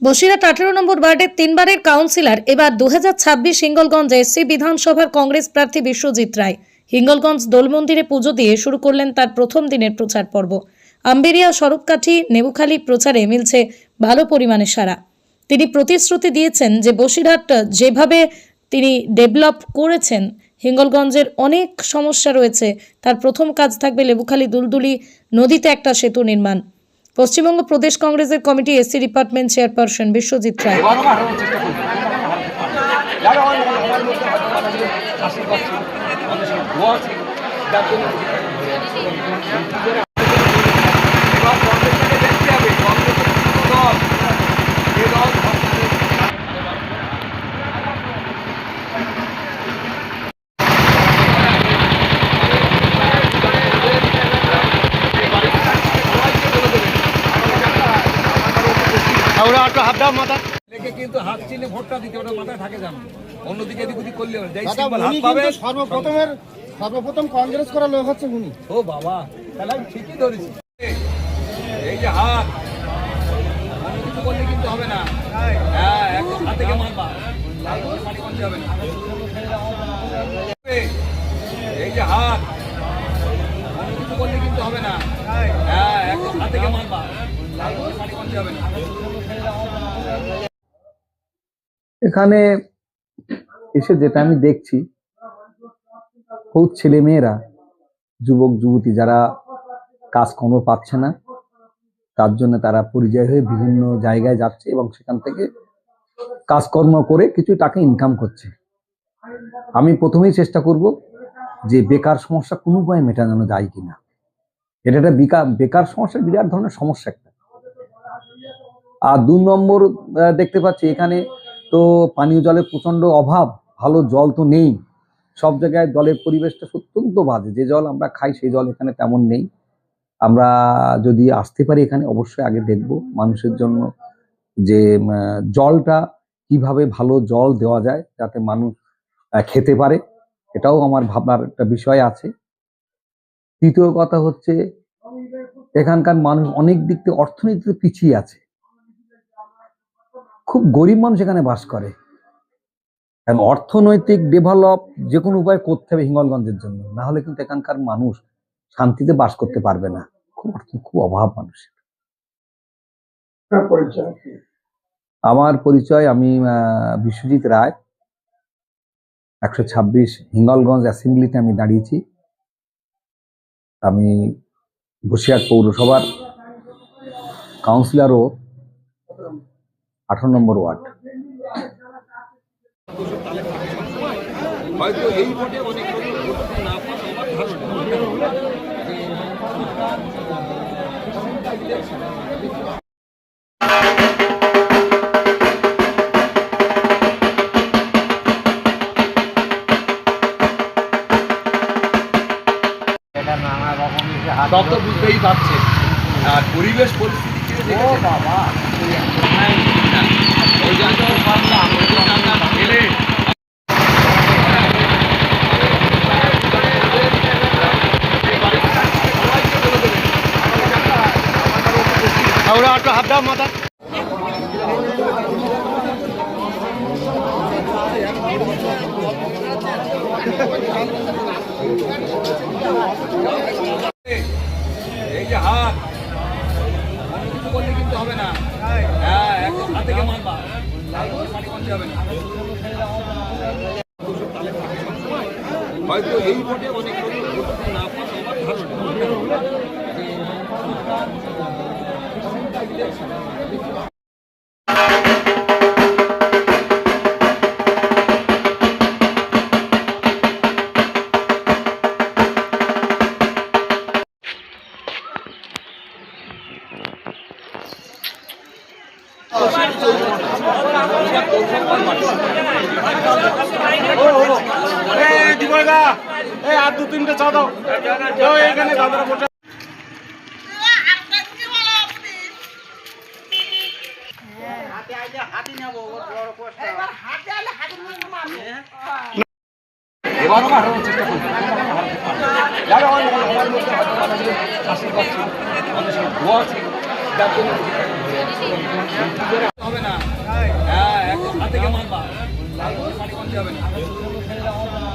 বসিরহাট 18 নম্বর ওয়ার্ডের তিনবারের কাউন্সিলর এবার 2026 হিঙ্গলগঞ্জ এসসি বিধানসভার কংগ্রেস প্রার্থী বিশ্বজিৎ রায় হিঙ্গলগঞ্জ দোল মন্দিরে পুজো দিয়ে শুরু করলেন তার প্রথম দিনের প্রচার পর্ব। আম্বেরিয়া, স্বরূপকাঠি, নেবুখালী প্রচারে মিলছে ভালো পরিমাণে সাড়া। তিনি প্রতিশ্রুতি দিয়েছেন যে বসিরহাট যেভাবে তিনি ডেভেলপ করেছেন, হিঙ্গলগঞ্জের অনেক সমস্যা রয়েছে, তার প্রথম কাজ থাকবে লেবুখালী দুলদুলি নদীতে একটা সেতু নির্মাণ। পশ্চিমবঙ্গ প্রদেশ কংগ্রেসের committee SC department chairperson Biswajit Roy কিন্তু হাত চিনে ভোটটা দিতে ওটা মাথায় থাকে জানো, অন্যদিকে এদিক ওদিক করলে সর্বপ্রথম কংগ্রেস করা লোক হচ্ছে উনি। ও বাবা, তাহলে আমি ঠিকই ধরেছি। এই যে হাত অন্য কিছু করলে কিন্তু হবে না। হ্যাঁ, একদম হাত থেকে মারবা, পানি করতে হবে না। এই যে হাত অন্য কিছু করলে কিন্তু হবে না। হ্যাঁ, একদম হাত থেকে মারবা, পানি করতে হবে না। এখানে এসে যেটা আমি দেখছি, বহুত ছেলে মেয়েরা, যুবক যুবতী যারা কাজকর্ম পাচ্ছে না, তার জন্য তারা পরিযায়ী হয়ে বিভিন্ন জায়গায় যাচ্ছে এবং সেখান থেকে কাজকর্ম করে কিছু টাকা ইনকাম করছে। আমি প্রথমেই চেষ্টা করব যে বেকার সমস্যা কোনো উপায়ে মেটানো যায় কিনা। এটা একটা বেকার সমস্যা, বিরাট ধরনের সমস্যা একটা। আর 2 নম্বর দেখতে পাচ্ছি এখানে তো পানীয় জলের প্রচন্ড অভাব, ভালো জল তো নেই, সব জায়গায় জলের পরিবেশটা অত্যন্ত বাজে। যে জল আমরা খাই সেই জল এখানে তেমন নেই। আমরা যদি আসতে পারি এখানে, অবশ্যই আগে দেখব মানুষের জন্য যে জলটা কিভাবে ভালো জল দেওয়া যায় যাতে মানুষ খেতে পারে, এটাও আমার ভাবনার একটা বিষয় আছে। তৃতীয় কথা হচ্ছে এখানকার মানুষ অনেক দিক থেকে অর্থনীতিতে পিছিয়ে আছে, খুব গরিব মানুষ এখানে বাস করে। অর্থনৈতিক ডেভেলপ যে কোনো উপায় করতে হবে হিঙ্গলগঞ্জের জন্য, না হলে কিন্তু এখানকার মানুষ শান্তিতে বাস করতে পারবে না। খুব অভাব মানুষের। আমার পরিচয়, আমি বিশ্বজিৎ রায়, 126 হিঙ্গলগঞ্জ অ্যাসেম্বলিতে আমি দাঁড়িয়েছি। আমি বসিরহাট পৌরসভার কাউন্সিলর ও 18 নম্বর ওয়ার্ড। হয়তো এই ভোটে অনেক লোক ভোট না পাওয়া আমার ভালো। বুঝতেই পারছে, আর পরিবেশ পরিস্থিতি বাবা ওই জন্য ফেলে হাত দাও মাথা। এই যে হাত অন্য কিছু করলে কিন্তু হবে না। হ্যাঁ, একদম হাত থেকে মারবা, পানি করতে হবে না। হয়তো এই ভোটে অনেক লোক ভোট না পাওয়া আমার ভালো। আর 2-3টে চা দাও এখানে দাদারা বসে। এবারও হারানোর চেষ্টা করবো। হবে না। শাড়ি কোন যাবে না